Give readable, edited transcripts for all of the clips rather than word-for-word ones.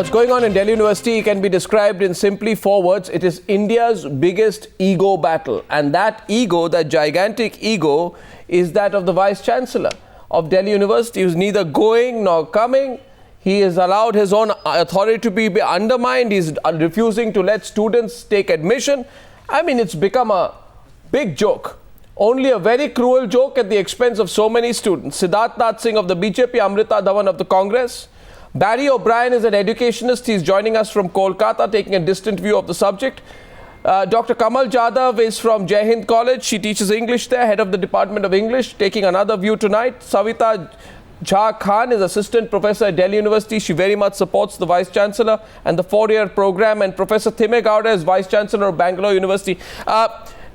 What's going on in Delhi University can be described in simply 4 words. It is India's biggest ego battle. And that ego, that gigantic ego, is that of the Vice Chancellor of Delhi University, who's neither going nor coming. He has allowed his own authority to be undermined. He's refusing to let students take admission. I mean, it's become a big joke. Only a very cruel joke at the expense of so many students. Siddharth Nath Singh of the BJP, Amrita Dhawan of the Congress. Barry O'Brien is an educationist. He's joining us from Kolkata, taking a distant view of the subject. Dr. Kamal Jadhav is from Jai Hind College. She teaches English there, head of the Department of English, taking another view tonight. Savita Jha Khan is assistant professor at Delhi University. She very much supports the Vice Chancellor and the 4-year program. And Professor Thimme Gowda is Vice Chancellor of Bangalore University.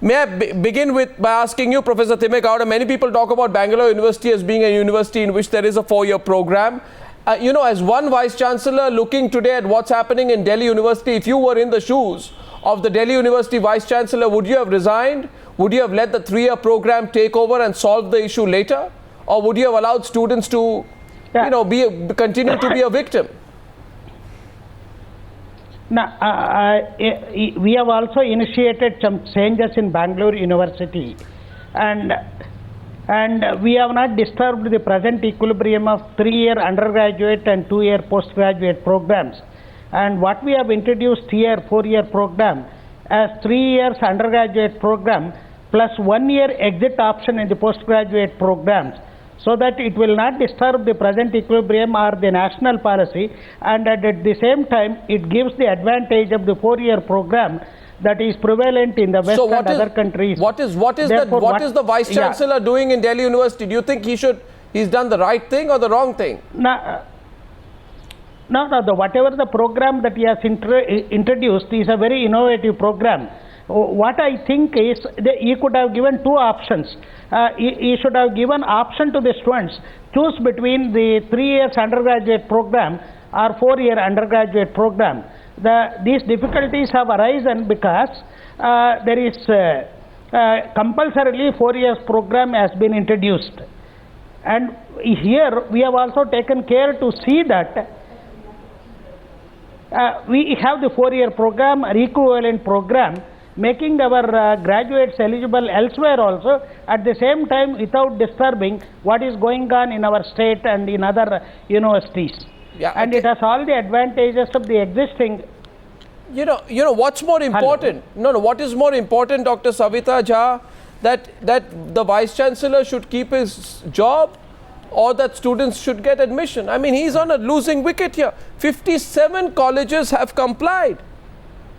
May I begin by asking you, Professor Thimme Gowda, many people talk about Bangalore University as being a university in which there is a 4-year program. As one Vice Chancellor looking today at what's happening in Delhi University, if you were in the shoes of the Delhi University Vice Chancellor, would you have resigned? Would you have let the 3-year program take over and solve the issue later? Or would you have allowed students to, continue to be a victim? Now, we have also initiated some changes in Bangalore University, and we have not disturbed the present equilibrium of 3-year undergraduate and 2-year postgraduate programs. And what we have introduced here, 4-year program, as 3 years undergraduate program plus 1 year exit option in the postgraduate programs, so that it will not disturb the present equilibrium or the national policy, and at the same time it gives the advantage of the 4-year program that is prevalent in the West and other countries. What is the Vice Chancellor doing in Delhi University? Do you think he's done the right thing or the wrong thing? No, whatever the program that he has introduced is a very innovative program. What I think is that he could have given 2 options. He should have given option to the students, choose between the 3 years undergraduate program or 4-year undergraduate program. These difficulties have arisen because there is compulsorily 4 years program has been introduced. And here we have also taken care to see that we have the 4-year program, an equivalent program, making our graduates eligible elsewhere also, at the same time without disturbing what is going on in our state and in other universities. Yeah, and it has all the advantages of the existing. What's more important? Hello. What is more important, Dr. Savita Jha, that the Vice Chancellor should keep his job, or that students should get admission? I mean, he's on a losing wicket here. 57 colleges have complied.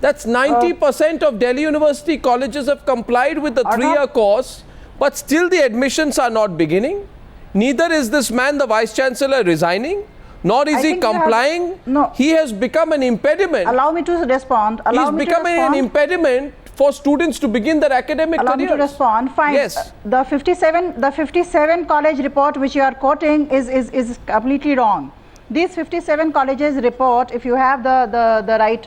That's 90% of Delhi University colleges have complied with the 3-year course, but still the admissions are not beginning. Neither is this man, the Vice Chancellor, resigning, nor is he complying. He has become an impediment. Allow me to respond. He's becoming an impediment for students to begin their academic careers. Allow me to respond. Fine. Yes. The 57 college report which you are quoting is completely wrong. These 57 colleges report, if you have the right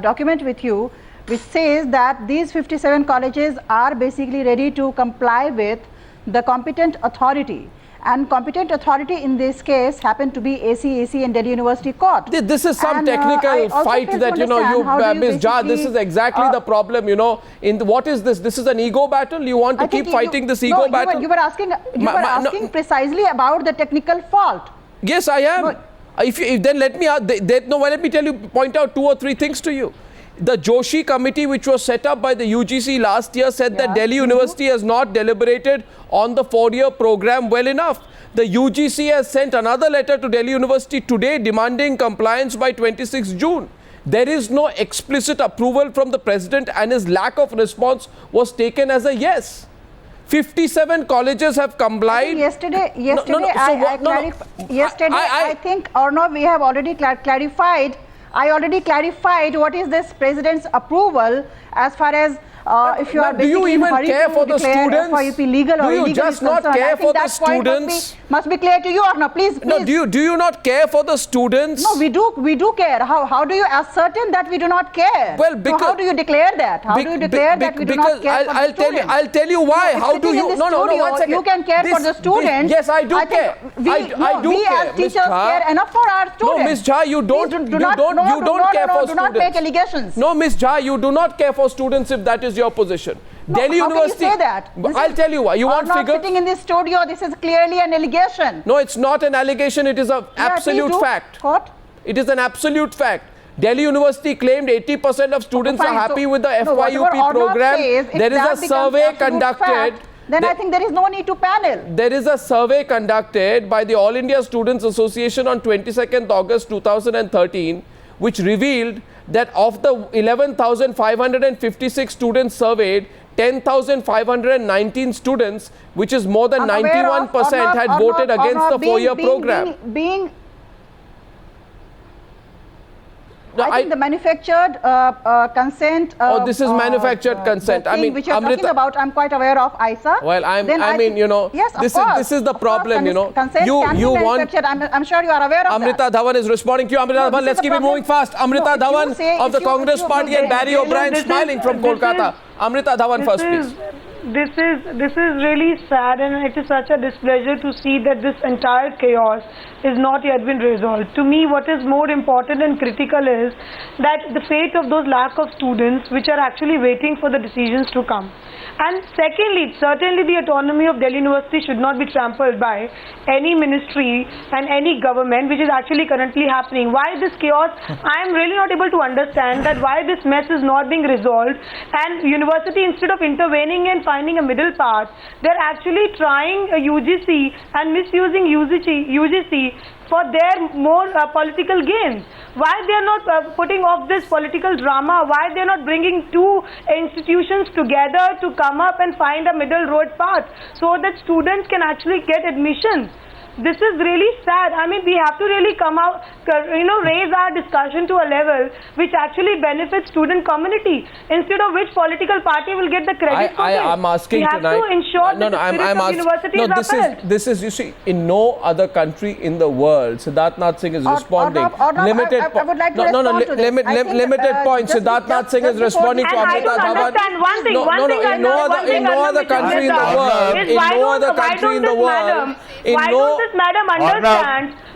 document with you, which says that these 57 colleges are basically ready to comply with the competent authority, and competent authority in this case happened to be AC and Delhi University Court. This is some technical fight that Ms. Jha, this is exactly the problem. What is this? This is an ego battle. You want to keep fighting this ego battle? You were asking precisely about the technical fault. Yes, I am. Then let me point out 2 or 3 things to you. The Joshi committee, which was set up by the UGC last year, said that Delhi University has not deliberated on the 4-year program well enough. The UGC has sent another letter to Delhi University today demanding compliance by 26 June. There is no explicit approval from the president, and his lack of response was taken as a yes. 57 colleges have complied. Yesterday, I think, Arnav, we have already clarified. I already clarified what is this president's approval as far as if you are do you basically in a even hurry care to for the declare students? FYUP legal Do or you illegal just is not concerned, care I think for the that point students? must be clear to you or not. Please, No, please. do you not care for the students? No, we do care. How do you ascertain that we do not care? Well, So because how do you declare that? How do you declare that we do not care for the students? I'll tell you why. No, How do sitting you? in the No, studio, one second. you can care for the students. Yes, I do think care. I do we care. as teachers care enough for our students. No, Ms. Jha, you don't. Please You don't care for do not make students. allegations. No, Ms. Jha, you do not care for students if that is your position. No, Delhi how University. Can you say that? I'll tell you why. You want not figures? Sitting in this studio, this is clearly an allegation. No, it's not an allegation. It is an absolute please do. fact. What? It is an absolute fact. Delhi University claimed 80% of students Fine. are happy with the No, whatever FYUP Arnav program. says, if There is that a becomes survey absolute conducted. fact, then I think there is no need to panel. There is a survey conducted by the All India Students Association on 22nd August 2013, which revealed that of the 11,556 students surveyed, 10,519 students, which is more than 91%, had voted against the four-year program. No, I think the manufactured consent. This is manufactured consent. The I thing mean, which you're Amrita, talking about, I'm quite aware of, ISA. Well, I mean, think, you know, yes, this is the of problem, you know. Consent can be manufactured. I'm sure you are aware of Amrita that. Dhawan is responding to you. Amrita Dhawan, let's keep it moving fast. Amrita Dhawan of the Congress Party and Barry O'Brien smiling from Kolkata. Amrita Dhawan first, please. This is really sad, and it is such a displeasure to see that this entire chaos is not yet been resolved. To me, what is more important and critical is that the fate of those lack of students which are actually waiting for the decisions to come. And secondly, certainly the autonomy of Delhi University should not be trampled by any ministry and any government, which is actually currently happening. Why this chaos? I am really not able to understand that why this mess is not being resolved, and university, instead of intervening and finding a middle path, they're actually trying UGC and misusing UGC for their more political gains. Why they are not putting off this political drama? Why they are not bringing two institutions together to come up and find a middle road path so that students can actually get admissions? This is really sad. I mean, we have to really come out, raise our discussion to a level which actually benefits student community, instead of which political party will get the credit for it. I'm asking tonight. We have to ensure that the spirit of university is upheld. This is, you see, in no other country in the world, Siddharth Nath Singh is responding. Limited I would like to respond to this. Limited point. Siddharth Nath Singh is responding to Amrita Dhawan. In no other country in the world,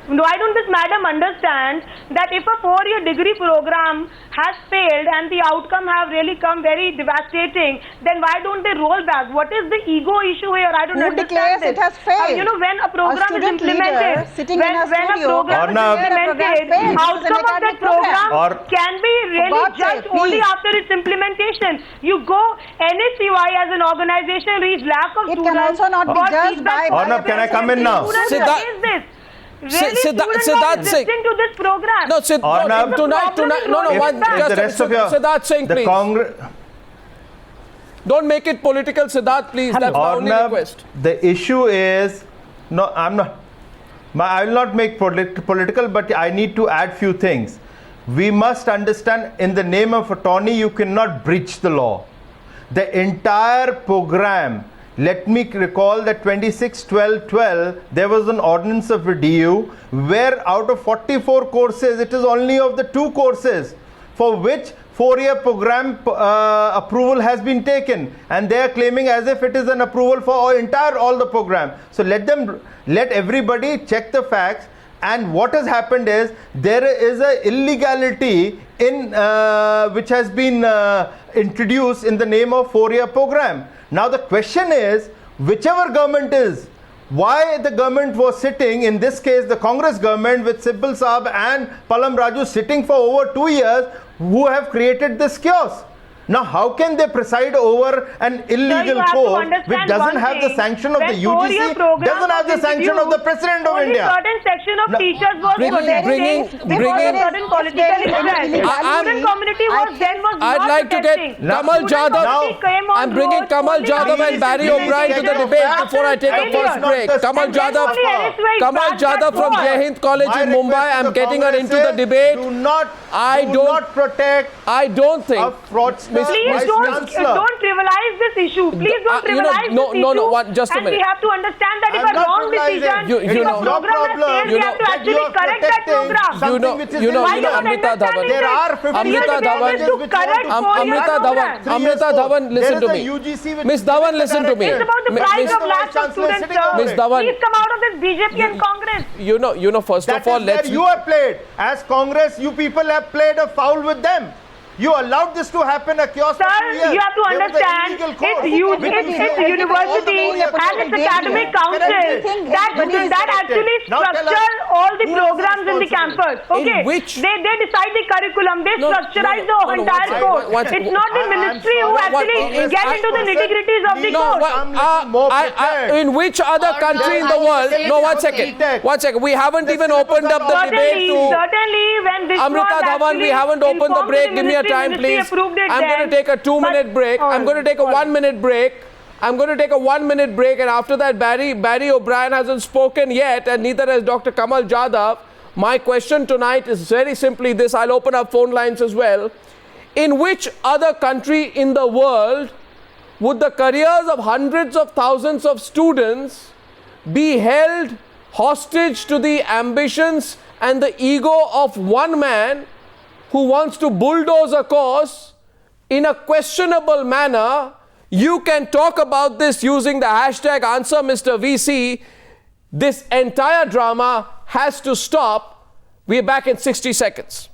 why don't this madam understand that if a 4-year degree program has failed and the outcome have really come very devastating, then why don't they roll back? What is the ego issue here? I don't understand. Who declares it has failed? When a program is implemented, when a program is implemented, outcome of that program can be really judged only after its implementation. You go, NSCY as an organization reach lack of students. It can also not be judged by... Arnab, can I come in now? Really, students are resisting to this program. No, Siddharth Singh, please. Don't make it political, Siddharth, please. That's my only request. The issue is, no, I'm not. I will not make political, but I need to add few things. We must understand, in the name of autonomy, you cannot breach the law. The entire program. Let me recall that 26/12/12 there was an ordinance of the DU where out of 44 courses it is only of the 2 courses for which 4-year program approval has been taken, and they are claiming as if it is an approval for all the program. So let everybody check the facts. And what has happened is there is a illegality in which has been introduced in the name of 4-year program. Now the question is, whichever government is, why the government was sitting, in this case the Congress government with Sibal Saab and Palam Raju sitting for over 2 years, who have created this chaos. Now, how can they preside over an illegal course which doesn't have the sanction of the UGC, doesn't have the sanction of the President of India? Only certain section of teachers was protecting certain political interest. Student community was not I'd like to get Kamal Jadhav. I'm bringing Kamal Jadhav and Barry O'Brien to the debate before I take a first break. Kamal Jadhav from Jai Hind College in Mumbai. I'm getting her into the debate. Do not protect. I don't think. Please don't trivialize this issue. Please don't trivialize this issue. Just a minute. And we have to understand that if a wrong decision, if a program has failed, we have to actually correct that program. Amrita Dhawan, listen to me. Miss Dhawan, listen to me. It's about the price of lakhs of students. Miss Dhawan, please come out of this BJP and Congress. First of all, let's. You have played as Congress. You people have played a foul with them. You allowed this to happen, a chaos for 2 years. Sir, you have to understand, it's university and its academic council that actually structure all the programs in the campus. Okay, they decide the curriculum, they structurize the entire course. It's not the ministry who actually get into the nitty-gritties of the course. In which other country in the world? No, one second. We haven't even opened up the debate to... Certainly, when this Amrita Dhawan, we haven't opened the break. Give me a time, please. I'm going to take a 2-minute break. I'm going to take a 1-minute break. I'm going to take a 1-minute break, and after that, Barry O'Brien hasn't spoken yet, and neither has Dr. Kamal Jadhav. My question tonight is very simply this. I'll open up phone lines as well. In which other country in the world would the careers of hundreds of thousands of students be held hostage to the ambitions and the ego of one man who wants to bulldoze a course in a questionable manner? You can talk about this using the hashtag answer Mr. VC. This entire drama has to stop. We're back in 60 seconds.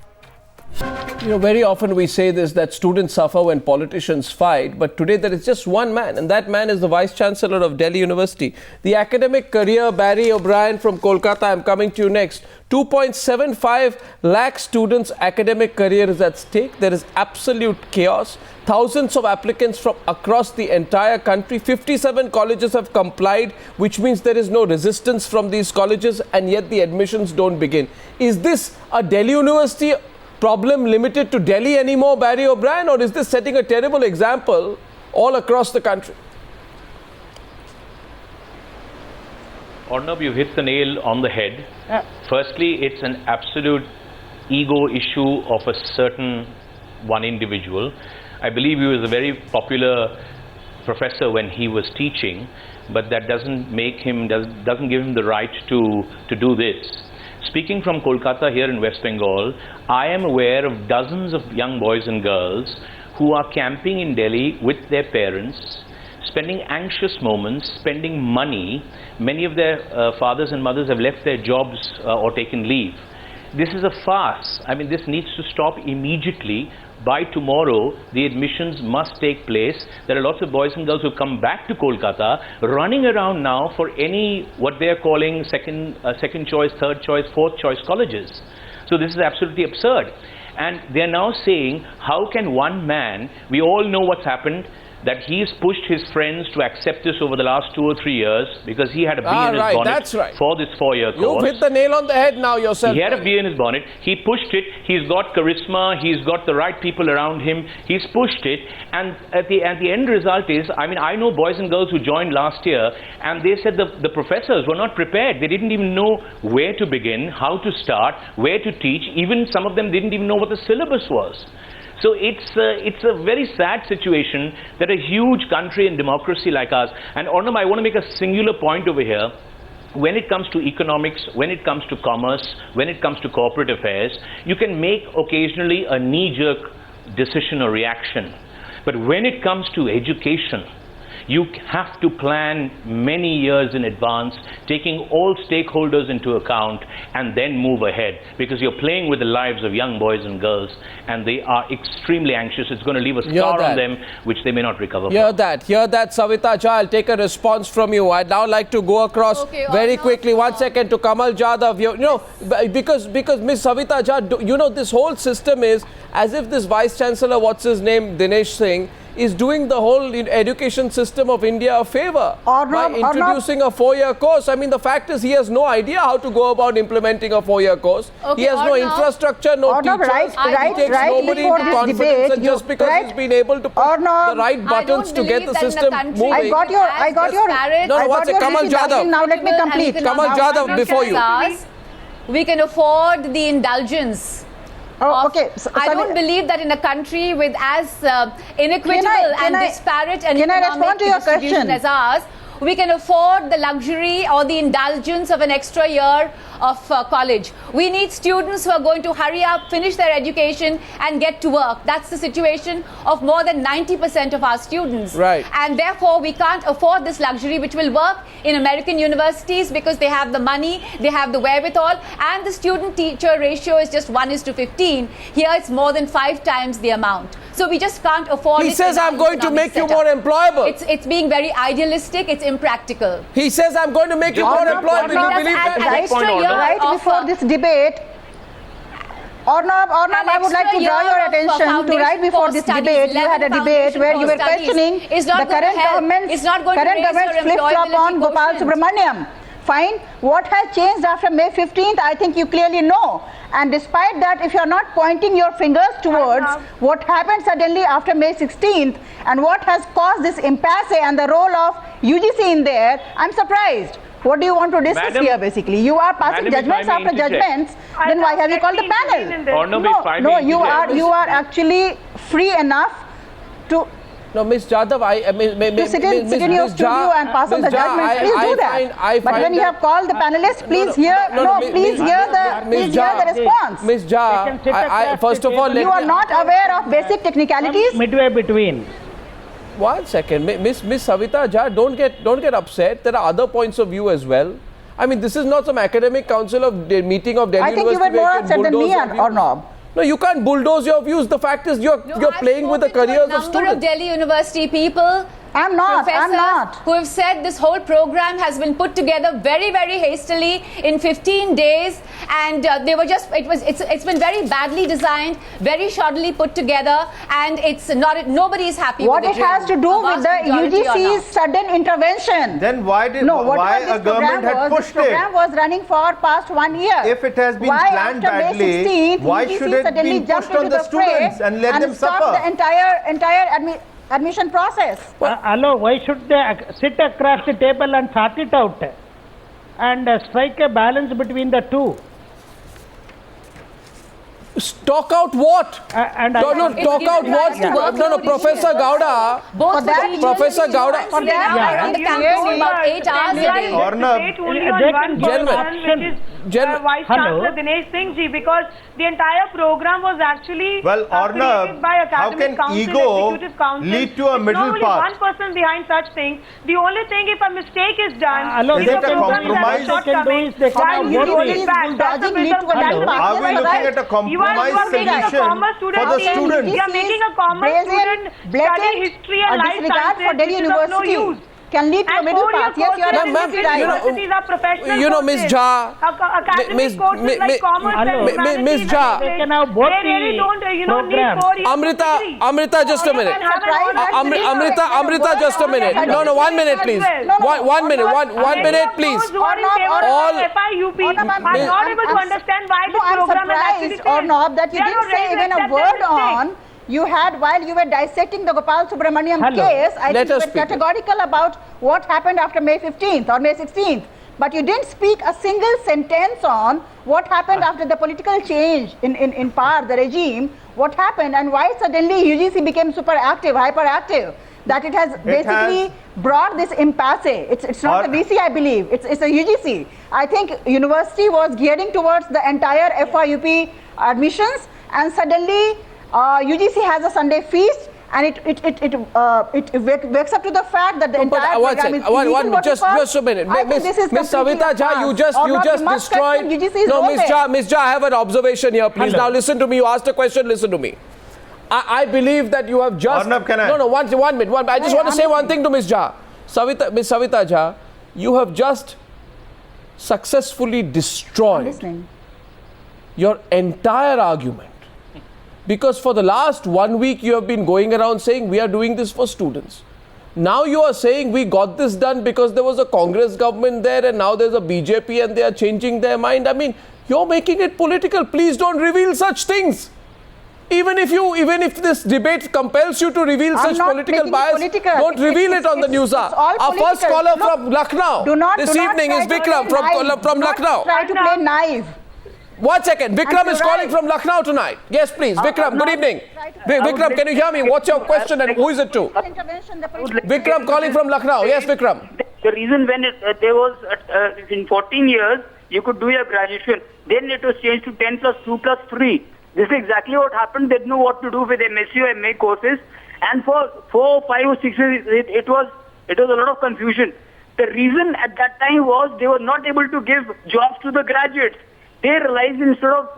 Very often we say this, that students suffer when politicians fight, but today there is just one man, and that man is the Vice Chancellor of Delhi University. The academic career, Barry O'Brien from Kolkata, I'm coming to you next. 2.75 lakh students' academic career is at stake. There is absolute chaos. Thousands of applicants from across the entire country. 57 colleges have complied, which means there is no resistance from these colleges, and yet the admissions don't begin. Is this a Delhi University problem limited to Delhi anymore, Barry O'Brien, or is this setting a terrible example all across the country? Arnab, you hit the nail on the head. Firstly, it's an absolute ego issue of a certain one individual. I believe he was a very popular professor when he was teaching, but that doesn't make him, doesn't give him the right to do this. Speaking from Kolkata here in West Bengal, I am aware of dozens of young boys and girls who are camping in Delhi with their parents, spending anxious moments, spending money. Many of their fathers and mothers have left their jobs or taken leave. This is a farce. I mean, this needs to stop immediately. By tomorrow, the admissions must take place. There are lots of boys and girls who come back to Kolkata running around now for any, what they are calling second choice, third choice, fourth choice colleges. So this is absolutely absurd. And they are now saying, how can one man, we all know what's happened, that he's pushed his friends to accept this over the last 2 or 3 years because he had a bee in his bonnet for this 4-year course. You've hit the nail on the head now yourself. He had a bee in his bonnet. He pushed it. He's got charisma. He's got the right people around him. He's pushed it. And at the end result is, I mean, I know boys and girls who joined last year, and they said the professors were not prepared. They didn't even know where to begin, how to start, where to teach. Even some of them didn't even know what the syllabus was. So it's a very sad situation that a huge country and democracy like ours, and Arnab, I want to make a singular point over here. When it comes to economics, when it comes to commerce, when it comes to corporate affairs, you can make occasionally a knee-jerk decision or reaction. But when it comes to education, you have to plan many years in advance, taking all stakeholders into account, and then move ahead, because you're playing with the lives of young boys and girls, and they are extremely anxious. It's going to leave a scar on them, which they may not recover from. Hear that, Savita Jha. I'll take a response from you. I'd now like to go across very quickly, 1 second, to Kamal Jadhav. Because Miss Savita Jha, this whole system is as if this Vice Chancellor, what's his name, Dinesh Singh, is doing the whole education system of India a favor by introducing a 4-year course. I mean, the fact is he has no idea how to go about implementing a 4-year course. He has no infrastructure, no teachers. He takes nobody into confidence, and just because he's been able to push the right buttons to get the system moving. I got your Kamal Jadhav. Now let me complete. Kamal Jadhav, before you. We can afford the indulgence Oh, of, okay. So, I don't believe that in a country with as inequitable and disparate an economic distribution as ours, we can afford the luxury or the indulgence of an extra year of college. We need students who are going to hurry up, finish their education and get to work. That's the situation of more than 90% of our students. Right. And therefore, we can't afford this luxury, which will work in American universities because they have the money, they have the wherewithal, and the student-teacher ratio is just 1:15. Here, it's more than 5 times the amount. So we just can't afford it. He says, I'm going to make you more employable. It's being very idealistic, it's impractical. He says, I'm going to make you more employable. Do you believe that? An extra year right before this debate, Ornab, I would like to draw your attention to right before this debate, you had a debate where you were questioning the current government's flip-flop on Gopal Subramaniam. Fine. What has changed after May 15th, I think you clearly know. And despite that, if you are not pointing your fingers towards what happened suddenly after May 16th and what has caused this impasse and the role of UGC in there, I'm surprised. What do you want to discuss here, basically? You are passing judgments after judgments. Then why have you called the panel? No, you are actually free enough to... No, Ms. Jadhav, to sit in your studio and pass on the judgments, please do that. But when you have called the panelists, please hear the response. Ms. Jha, first of all, you are not aware of basic technicalities? Midway between. 1 second, Miss Savita Jha, don't get upset. There are other points of view as well. I mean, this is not some academic council of meeting of Delhi University. I think you were more upset than me, Ornab. No, you can't bulldoze your views. The fact is, you're playing with the careers of students. Number of Delhi University people. I'm not. Who have said this whole program has been put together very, very hastily in 15 days, and they were just. It's been very badly designed, very shoddily put together, and it's not. Nobody is happy. What with it has to do with the UGC's sudden intervention. Then why a government had pushed it? This program was running for past 1 year. If it has been planned badly, why should it be pushed on the students and let them suffer? Stop the entire admission process. Hello, why should they sit across the table and sort it out and strike a balance between the two? Talk out what? Talk out what? No, Professor Gowda. Professor Gowda. On the campus about 8 hours a day. Vice Chancellor Dinesh Singh ji, because the entire program was actually created by Academic Council, Executive Council. Lead to a middle path. path. One person behind such things. The only thing, if a mistake is done, is it a compromise? Why you roll it back? That's the middle path. Are we looking at a compromise solution for the students? You are making a commerce student study history and life sciences, which is of no use. Can lead to a middle path. Yes, you are universities are professional courses. Ms. Jha, academic courses like commerce and humanities. Ms. Jha, they really don't, need 4 years. Amrita, just a minute. Amrita, just a minute. No, 1 minute, please. 1 minute, one minute, please. All FIUP are not able to understand why this program is actually failed. Ornab, that you didn't say even a word on. You had, while you were dissecting the Gopal Subramaniam case, I think you were categorical about what happened after May 15th or May 16th. But you didn't speak a single sentence on what happened after the political change in power, the regime, what happened and why suddenly UGC became super active, hyperactive. That it has basically brought this impasse. It's not the VC, I believe. It's a UGC. I think university was gearing towards the entire FIUP admissions, and suddenly UGC has a Sunday feast, and it wakes up to the fact that the entire program is just a minute. Miss Savita Jha, you just destroyed. No, Miss Jha, I have an observation here. Please now listen to me. You asked a question. Listen to me. I believe that you have just. No, 1 minute. I just want to say one thing to Miss Jha. Miss Savita Jha, you have just successfully destroyed your entire argument. Because for the last 1 week you have been going around saying we are doing this for students. Now you are saying we got this done because there was a Congress government there and now there's a BJP and they are changing their mind. I mean, you're making it political. Please don't reveal such things. Even if this debate compels you to reveal such political bias, don't reveal it on the news. Our first caller from Lucknow this evening is Vikram from Lucknow. Try to play naive. 1 second. Vikram is calling from Lucknow tonight. Yes, please. Vikram, good evening. Vikram, can you hear me? What's your question and who is it to? Vikram calling from Lucknow. Yes, Vikram. The reason when there was, in 14 years, you could do your graduation. Then it was changed to 10 plus 2 plus 3. This is exactly what happened. They didn't know what to do with MSc or MA courses. And for 4, 5 or 6 years, it was a lot of confusion. The reason at that time was they were not able to give jobs to the graduates. They realized instead of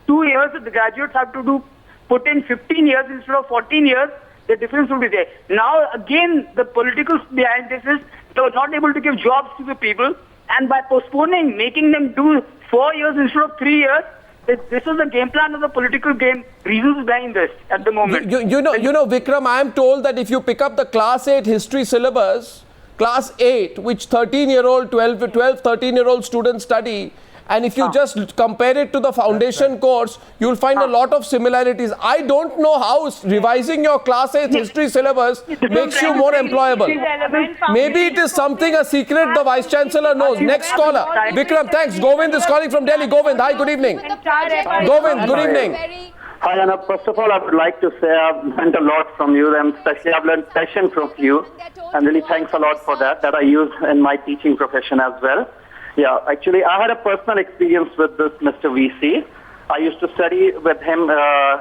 2 years, the graduates have to put in 15 years instead of 14 years, the difference will be there. Now, again, the politicals behind this is they were not able to give jobs to the people, and by postponing, making them do 4 years instead of 3 years, this is the game plan of the political game, reasons behind this at the moment. You know, Vikram, I am told that if you pick up the class 8 history syllabus, class 8, which 13-year-old, 12, 13-year-old students study, and if you just compare it to the foundation course, you'll find a lot of similarities. I don't know how revising your class 8 history syllabus makes you more employable. Maybe it is something, a secret the Vice Chancellor knows. Next caller. Vikram, thanks. Govind is calling from Delhi. Govind, hi, good evening. Govind, good evening. Hi, Anna. First of all, I would like to say I've learned a lot from you, and especially I've learned passion from you. And really thanks a lot for that I use in my teaching profession as well. Yeah, actually, I had a personal experience with this Mr. VC. I used to study with him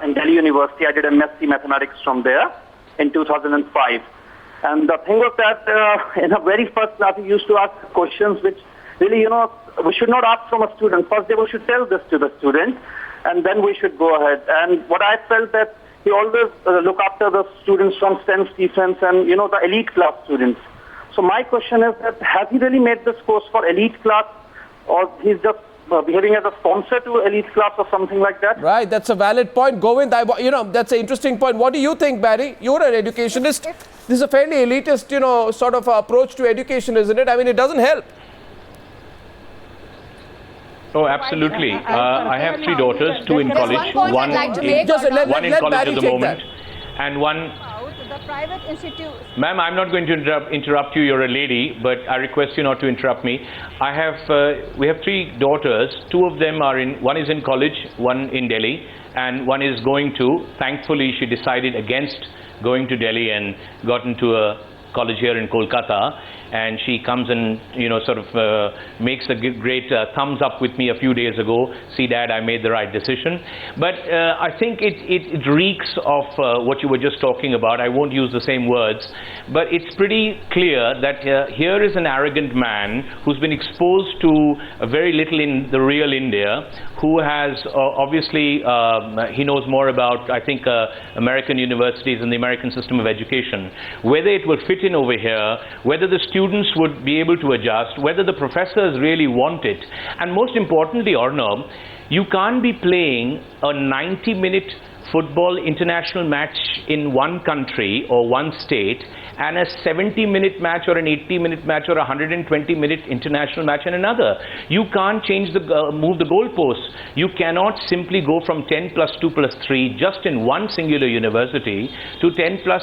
in Delhi University. I did MSc Mathematics from there in 2005. And the thing was that in the very first class, he used to ask questions which really, we should not ask from a student. First, we should tell this to the student, and then we should go ahead. And what I felt that he always look after the students from STEM, defense, and, the elite class students. So my question is that has he really made this course for elite class, or he's just behaving as a sponsor to elite class or something like that? Right, that's a valid point. Govind, that's an interesting point. What do you think, Barry? You're an educationist. This is a fairly elitist, sort of approach to education, isn't it? I mean, it doesn't help. Oh, absolutely. I have 3 daughters, 2 in college, one in college at the moment, and one... The private institute. Ma'am, I'm not going to interrupt you. You're a lady, but I request you not to interrupt me. We have 3 daughters. 2 of them one is in college, one in Delhi, and one is going to. Thankfully, she decided against going to Delhi and got into a college here in Kolkata. And she comes and, sort of makes a great thumbs up with me a few days ago. See, Dad, I made the right decision. But I think it reeks of what you were just talking about. I won't use the same words. But it's pretty clear that here is an arrogant man who's been exposed to very little in the real India, who has obviously, he knows more about, I think, American universities and the American system of education. Whether it will fit in over here, whether the students would be able to adjust, whether the professors really want it. And most importantly, Arnab, you can't be playing a 90-minute football international match in one country or one state and a 70-minute match or an 80-minute match or a 120-minute international match in another. You can't change move the goalposts. You cannot simply go from 10 plus 2 plus 3 just in one singular university to 10 plus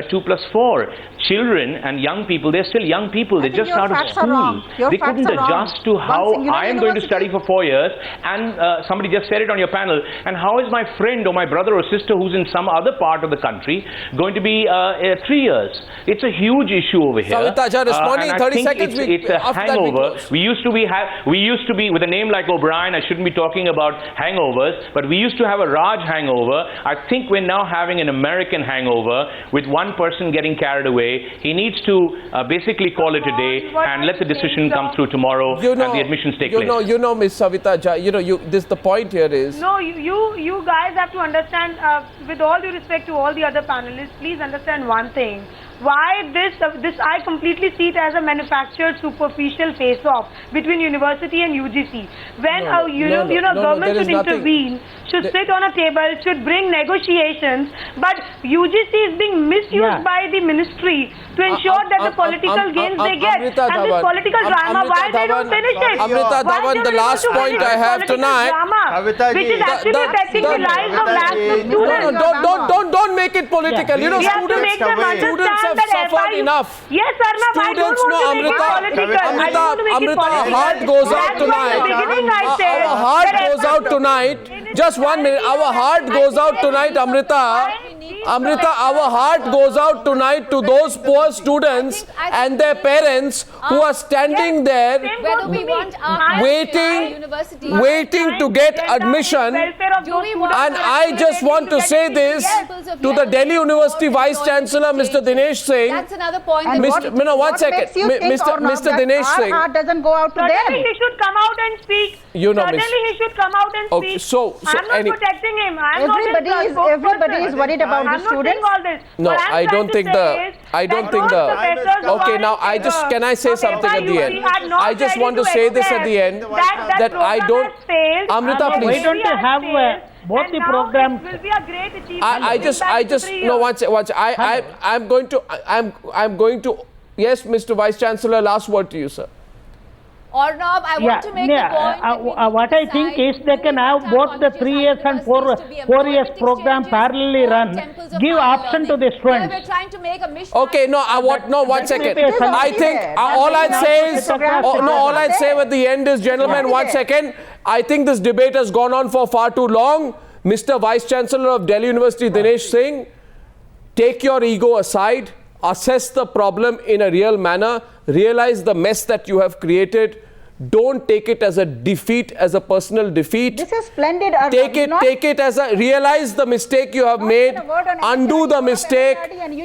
2 plus 4. Children and young people, they're still young people, they're just out of school. They couldn't adjust to how I am going to study for 4 years, and somebody just said it on your panel, and how is my friend or my brother or sister who's in some other part of the country going to be 3 years? It's a huge issue over here. Savita, responding in 30 seconds. It's a hangover. We used to be with a name like O'Brien. I shouldn't be talking about hangovers, but we used to have a Raj hangover. I think we're now having an American hangover with one person getting carried away. He needs to basically call it a day and let the decision come through tomorrow and the admissions take place. Miss Savita, the point here is... No, you guys have to understand, with all due respect to all the other panelists, please understand one thing. Why this I completely see it as a manufactured superficial face-off between university and UGC. When government should intervene, should sit on a table, should bring negotiations, but UGC is being misused by the ministry to ensure that the political gains they get. And this political drama, why they don't finish it? Amrita Dhawan, the last point I have tonight, which is actually affecting the lives of lakhs of students. Don't make it political. We have to make them understand have suffered enough. Yes, Arnab, I don't want to make it political. I don't want to make it political. Our heart goes out That's why in the beginning I said our heart goes out tonight. Just 1 minute. Our heart goes out tonight, Amrita. Amrita, our heart goes out tonight to those poor students and their parents who are standing there waiting to get admission. And I just want to say this to the Delhi University Vice Chancellor, Mr. Dinesh Singh. That's another point. One second. Mr. Dinesh Singh. Our heart doesn't go out to them. Certainly he should come out and speak. Certainly he should come out and speak. So I'm not protecting him. Everybody is worried about the students. All this. No, I don't think okay, now can I say something at the end? I just want to say this at the end that I don't. Amrita, please. Why don't you have both the programs? Will be a great achievement. I'm going to. Yes, Mr. Vice Chancellor. Last word to you, sir. Arnab, I want to make the point. What I think is they can have both the 3 years and 4 years program parallelly run. Give option to the students. We're trying to make a mission. Okay, one second. I think all I'd say at the end is, gentlemen, 1 second. I think this debate has gone on for far too long. Mr. Vice Chancellor of Delhi University, Dinesh Singh, take your ego aside. Assess the problem in a real manner. Realize the mess that you have created. Don't take it as a defeat, as a personal defeat. This is splendid. Take it as realize the mistake you have made. Undo the mistake.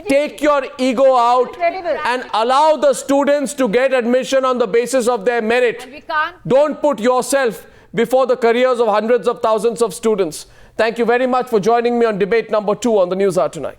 Take your ego out and allow the students to get admission on the basis of their merit. Don't put yourself before the careers of hundreds of thousands of students. Thank you very much for joining me on debate number 2 on the Newshour tonight.